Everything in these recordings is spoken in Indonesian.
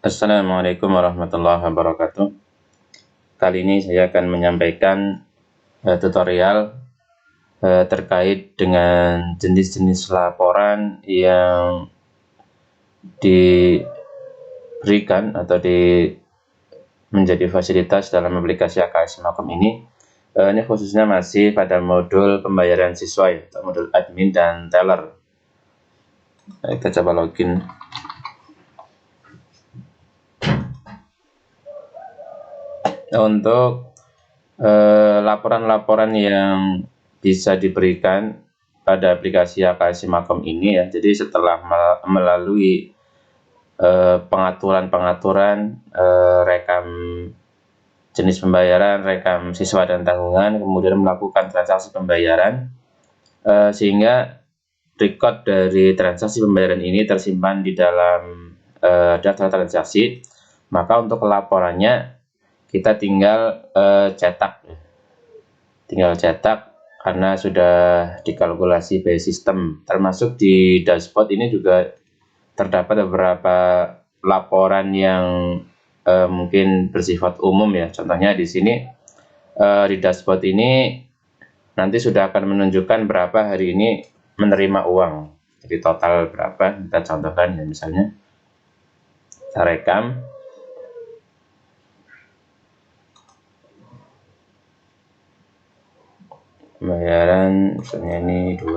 Assalamualaikum warahmatullahi wabarakatuh. Kali ini saya akan menyampaikan tutorial terkait dengan jenis-jenis laporan yang diberikan atau menjadi fasilitas dalam aplikasi AKS Makom ini. Ini khususnya masih pada modul pembayaran siswa ya, atau modul admin dan teller. Kita coba login. Untuk laporan-laporan yang bisa diberikan pada aplikasi AKS Makom ini ya, jadi setelah melalui pengaturan-pengaturan rekam jenis pembayaran, rekam siswa dan tanggungan, kemudian melakukan transaksi pembayaran, sehingga record dari transaksi pembayaran ini tersimpan di dalam daftar transaksi. Maka untuk laporannya kita tinggal cetak karena sudah dikalkulasi by sistem. Termasuk di dashboard ini juga terdapat beberapa laporan yang mungkin bersifat umum ya. Contohnya di sini di dashboard ini nanti sudah akan menunjukkan berapa hari ini menerima uang. Jadi total berapa, kita contohkan ya, misalnya saya rekam. Pembayaran misalnya ini 2,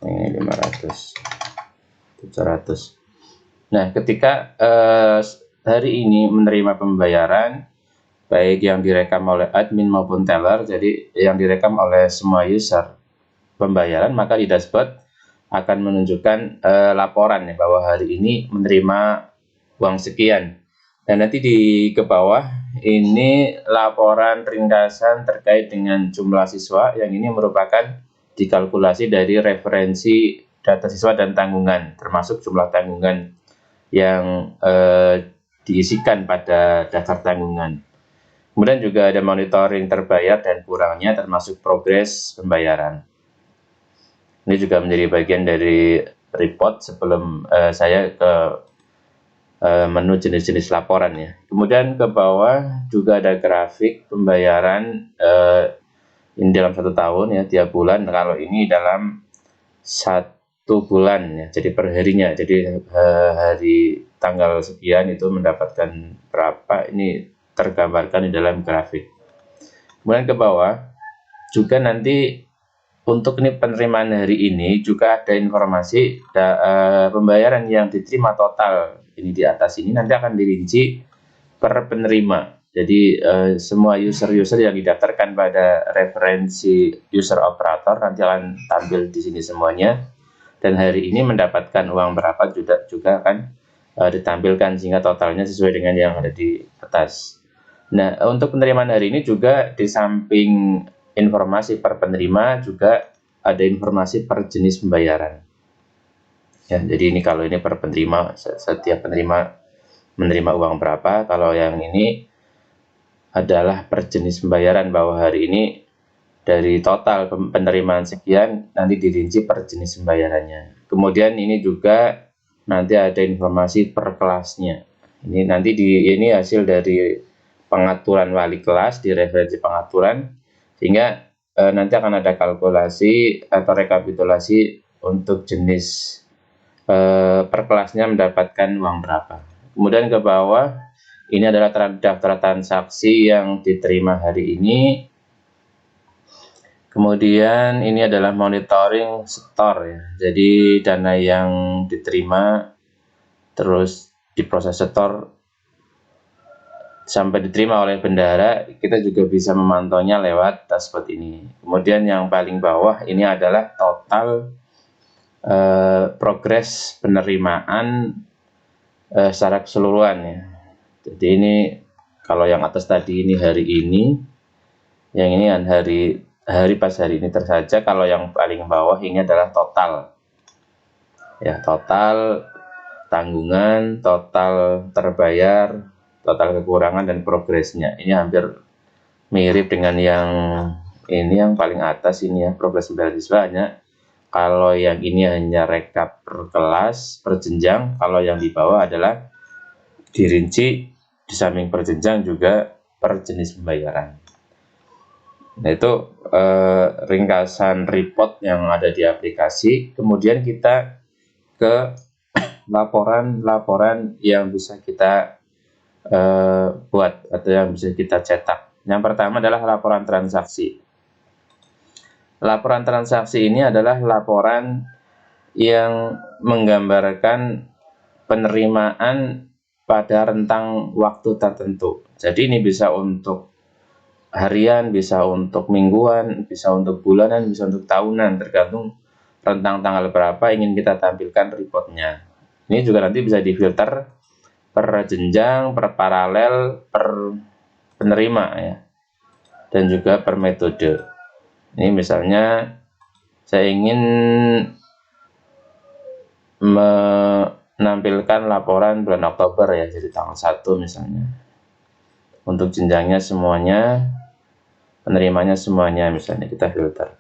ini 500, 700. Nah, ketika hari ini menerima pembayaran baik yang direkam oleh admin maupun teller, jadi yang direkam oleh semua user pembayaran, maka di dashboard akan menunjukkan laporan ya, bahwa hari ini menerima uang sekian. Dan nanti ke bawah ini laporan ringkasan terkait dengan jumlah siswa, yang ini merupakan dikalkulasi dari referensi data siswa dan tanggungan, termasuk jumlah tanggungan yang diisikan pada daftar tanggungan. Kemudian juga ada monitoring terbayar dan kurangnya, termasuk progres pembayaran. Ini juga menjadi bagian dari report sebelum saya ke menu jenis-jenis laporan ya. Kemudian ke bawah juga ada grafik pembayaran ini dalam 1 tahun ya, tiap bulan. Kalau ini dalam 1 bulan ya, jadi per harinya. Jadi hari tanggal sekian itu mendapatkan berapa, ini tergambarkan di dalam grafik. Kemudian ke bawah juga nanti untuk ini penerimaan hari ini juga ada informasi pembayaran yang diterima total. Ini di atas ini nanti akan dirinci per penerima. Jadi semua user-user yang didaftarkan pada referensi user operator nanti akan tampil di sini semuanya. Dan hari ini mendapatkan uang berapa juga akan ditampilkan, sehingga totalnya sesuai dengan yang ada di atas. Nah, untuk penerimaan hari ini juga di samping informasi per penerima juga ada informasi per jenis pembayaran. Ya, jadi ini kalau ini per penerima, setiap penerima menerima uang berapa. Kalau yang ini adalah per jenis pembayaran, bahwa hari ini dari total penerimaan sekian nanti dirinci per jenis pembayarannya. Kemudian ini juga nanti ada informasi per kelasnya. Ini nanti ini hasil dari pengaturan wali kelas di referensi pengaturan, sehingga nanti akan ada kalkulasi atau rekapitulasi untuk jenis per kelasnya mendapatkan uang berapa. Kemudian ke bawah ini adalah daftar transaksi yang diterima hari ini. Kemudian ini adalah monitoring store ya. Jadi dana yang diterima terus diproses store sampai diterima oleh bendahara, kita juga bisa memantaunya lewat dashboard ini. Kemudian yang paling bawah ini adalah total progres penerimaan secara keseluruhan ya. Jadi ini kalau yang atas tadi ini hari ini, yang ini kan hari pas hari ini tersaja. Kalau yang paling bawah ini adalah total ya, total tanggungan, total terbayar, total kekurangan, dan progresnya. Ini hampir mirip dengan yang ini, yang paling atas ini ya, progres pembayaran siswa, hanya Kalau yang ini hanya rekap per kelas, per jenjang. Kalau yang di bawah adalah dirinci di samping per jenjang juga per jenis pembayaran. Nah, itu ringkasan report yang ada di aplikasi. Kemudian kita ke laporan-laporan yang bisa kita buat atau yang bisa kita cetak. Yang pertama adalah laporan transaksi. Laporan transaksi ini adalah laporan yang menggambarkan penerimaan pada rentang waktu tertentu. Jadi ini bisa untuk harian, bisa untuk mingguan, bisa untuk bulanan, bisa untuk tahunan, tergantung rentang tanggal berapa ingin kita tampilkan reportnya. Ini juga nanti bisa difilter per jenjang, per paralel, per penerima ya, dan juga per metode. Ini misalnya saya ingin menampilkan laporan bulan Oktober ya, jadi tanggal 1 misalnya. Untuk jenjangnya semuanya, penerimanya semuanya, misalnya kita filter.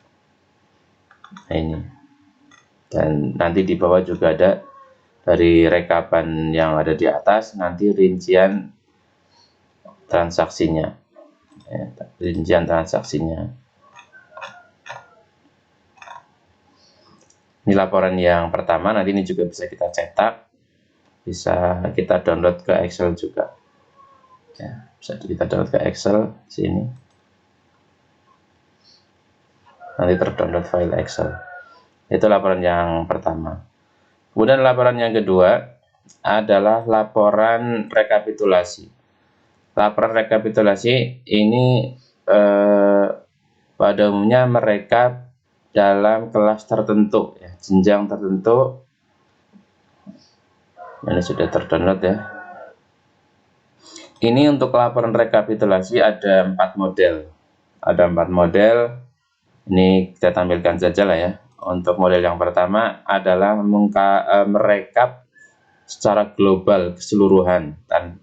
Nah, ini. Dan nanti di bawah juga ada dari rekapan yang ada di atas, nanti rincian transaksinya. Ya, rincian transaksinya. Ini laporan yang pertama, nanti ini juga bisa kita cetak, bisa kita download ke Excel juga. Ya, bisa kita download ke Excel sini. Nanti terdownload file Excel. Itu laporan yang pertama. Kemudian laporan yang kedua adalah laporan rekapitulasi. Laporan rekapitulasi ini pada umumnya merekap dalam kelas tertentu, ya, jenjang tertentu. Ini sudah terdownload ya. Ini untuk laporan rekapitulasi ada 4 model. Ada 4 model. Ini kita tampilkan saja lah ya. Untuk model yang pertama adalah merekap secara global keseluruhan. Dan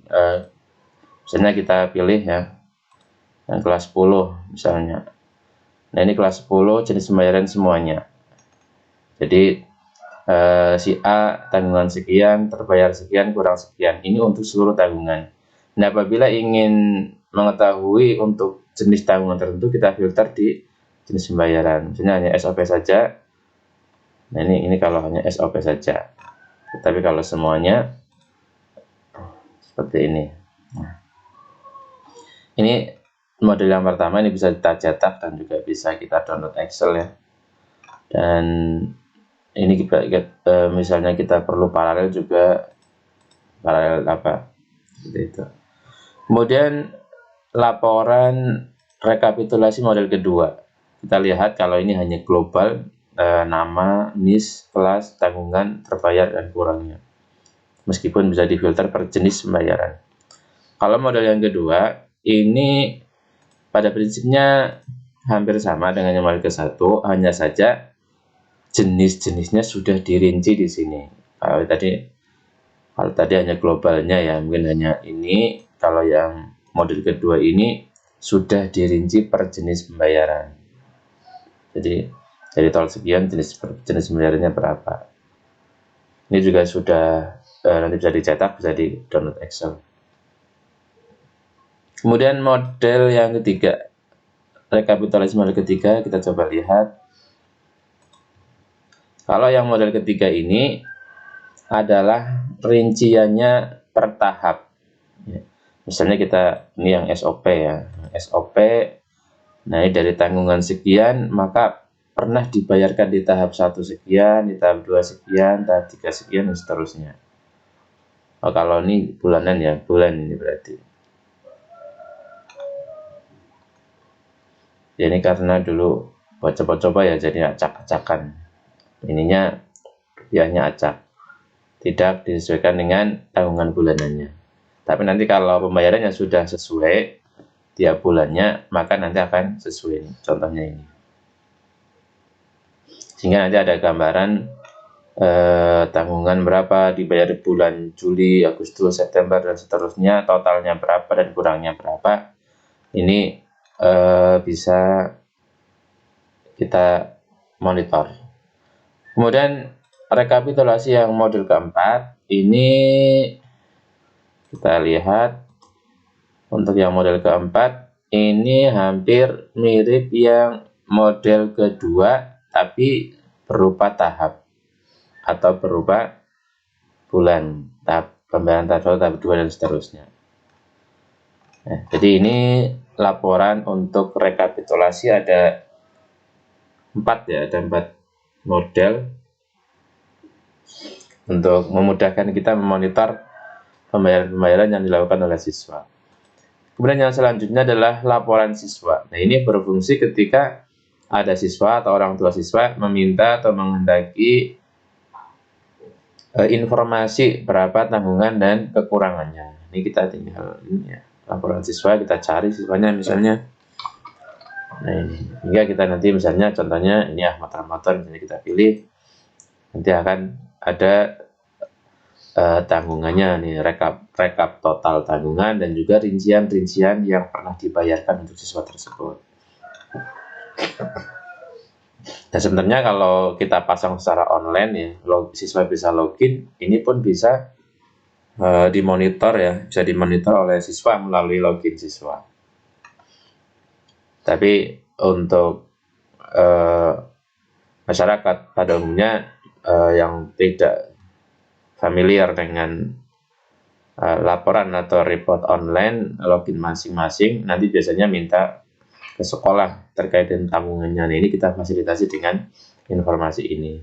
misalnya kita pilih ya, yang kelas 10 misalnya. Nah, ini kelas 10 jenis pembayaran semuanya. Jadi si A tanggungan sekian, terbayar sekian, kurang sekian. Ini untuk seluruh tanggungan. Nah, apabila ingin mengetahui untuk jenis tanggungan tertentu, kita filter di jenis pembayaran. Misalnya hanya SOP saja. Nah, ini kalau hanya SOP saja. Tapi kalau semuanya seperti ini. Nah, ini model yang pertama, ini bisa kita cetak dan juga bisa kita download Excel ya. Dan ini kita misalnya kita perlu paralel juga, paralel apa seperti itu. Kemudian laporan rekapitulasi model kedua, kita lihat kalau ini hanya global, nama, NIS, kelas, tanggungan, terbayar, dan kurangnya, meskipun bisa difilter per jenis pembayaran. Kalau model yang kedua ini pada prinsipnya hampir sama dengan yang model ke-1, hanya saja jenis-jenisnya sudah dirinci di sini. Kalau tadi hanya globalnya ya, mungkin hanya ini. Kalau yang model kedua ini sudah dirinci per jenis pembayaran. Jadi dari tol sekian jenis pembayarannya berapa. Ini juga sudah nanti bisa dicetak, bisa di download Excel. Kemudian model yang ketiga, rekapitulasi model ketiga, kita coba lihat. Kalau yang model ketiga ini adalah rinciannya per tahap. Misalnya ini yang SOP ya, SOP. Nah, ini dari tanggungan sekian, maka pernah dibayarkan di tahap 1 sekian, di tahap 2 sekian, tahap 3 sekian, dan seterusnya. Oh, kalau ini bulanan ya, bulan ini berarti. Ya, ini karena dulu buat coba-coba ya, jadi acak-acakan. Ininya rupiahnya acak, tidak disesuaikan dengan tanggungan bulanannya. Tapi nanti kalau pembayarannya sudah sesuai tiap bulannya, maka nanti akan sesuai. Contohnya ini. Sehingga nanti ada gambaran tanggungan berapa, dibayar bulan Juli, Agustus, September, dan seterusnya, totalnya berapa dan kurangnya berapa. Ini bisa kita monitor. Kemudian rekapitulasi yang model keempat ini kita lihat untuk yang model keempat ini hampir mirip yang model kedua, tapi berupa tahap atau berupa bulan, tahap pembayaran tahap 1, tahap 2 dan seterusnya. Nah, jadi ini laporan untuk rekapitulasi ada 4 ya, ada 4 model untuk memudahkan kita memonitor pembayaran-pembayaran yang dilakukan oleh siswa. Kemudian yang selanjutnya adalah laporan siswa. Nah, ini berfungsi ketika ada siswa atau orang tua siswa meminta atau menghendaki informasi berapa tanggungan dan kekurangannya. Ini kita tinggal ini ya, laporan siswa, kita cari siswanya misalnya. Nah, ini hingga kita nanti misalnya contohnya ini Ahmad Ramadan, misalnya kita pilih, nanti akan ada tanggungannya nih, rekap total tanggungan dan juga rincian-rincian yang pernah dibayarkan untuk siswa tersebut. Dan sebenarnya kalau kita pasang secara online ya, siswa bisa login, ini pun bisa dimonitor ya, bisa dimonitor oleh siswa melalui login siswa. Tapi untuk masyarakat pada umumnya yang tidak familiar dengan laporan atau report online, login masing-masing, nanti biasanya minta ke sekolah terkait dengan tanggungannya. Nah, ini kita fasilitasi dengan informasi ini.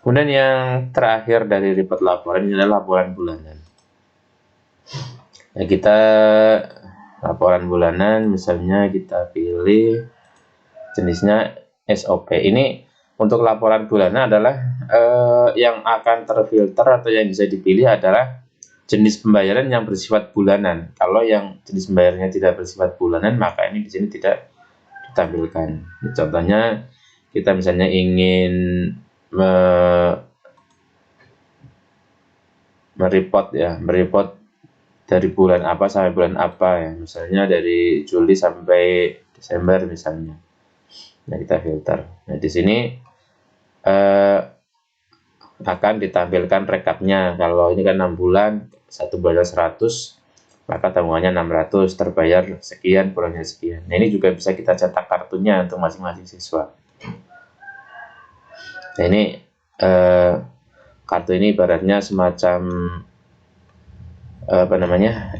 Kemudian yang terakhir dari report laporan ini adalah laporan bulanan. Nah, kita laporan bulanan misalnya kita pilih jenisnya SOP. Ini untuk laporan bulanan adalah yang akan terfilter atau yang bisa dipilih adalah jenis pembayaran yang bersifat bulanan. Kalau yang jenis pembayarannya tidak bersifat bulanan, maka ini di sini tidak ditampilkan. Contohnya kita misalnya ingin mereport dari bulan apa sampai bulan apa ya, misalnya dari Juli sampai Desember misalnya. Nah, kita filter. Nah, di sini akan ditampilkan rekapnya. Kalau ini kan 6 bulan, 1 bulan 100, maka tanggungannya 600, terbayar sekian, bulannya sekian. Nah, ini juga bisa kita cetak kartunya untuk masing-masing siswa. Nah, ini kartu ini ibaratnya semacam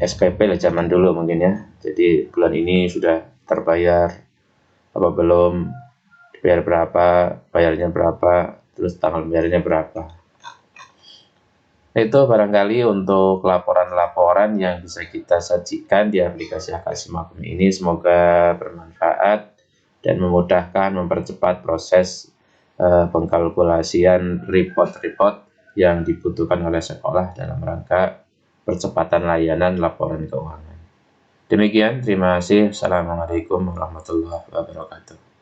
SPP lah zaman dulu mungkin ya. Jadi bulan ini sudah terbayar apa belum, dibayar berapa, bayarnya berapa, terus tanggal bayarnya berapa. Itu barangkali untuk laporan-laporan yang bisa kita sajikan di aplikasi Akasimakum ini. Semoga bermanfaat dan memudahkan, mempercepat proses pengkalkulasian report-report yang dibutuhkan oleh sekolah dalam rangka percepatan layanan laporan keuangan. Demikian, terima kasih. Assalamualaikum warahmatullahi wabarakatuh.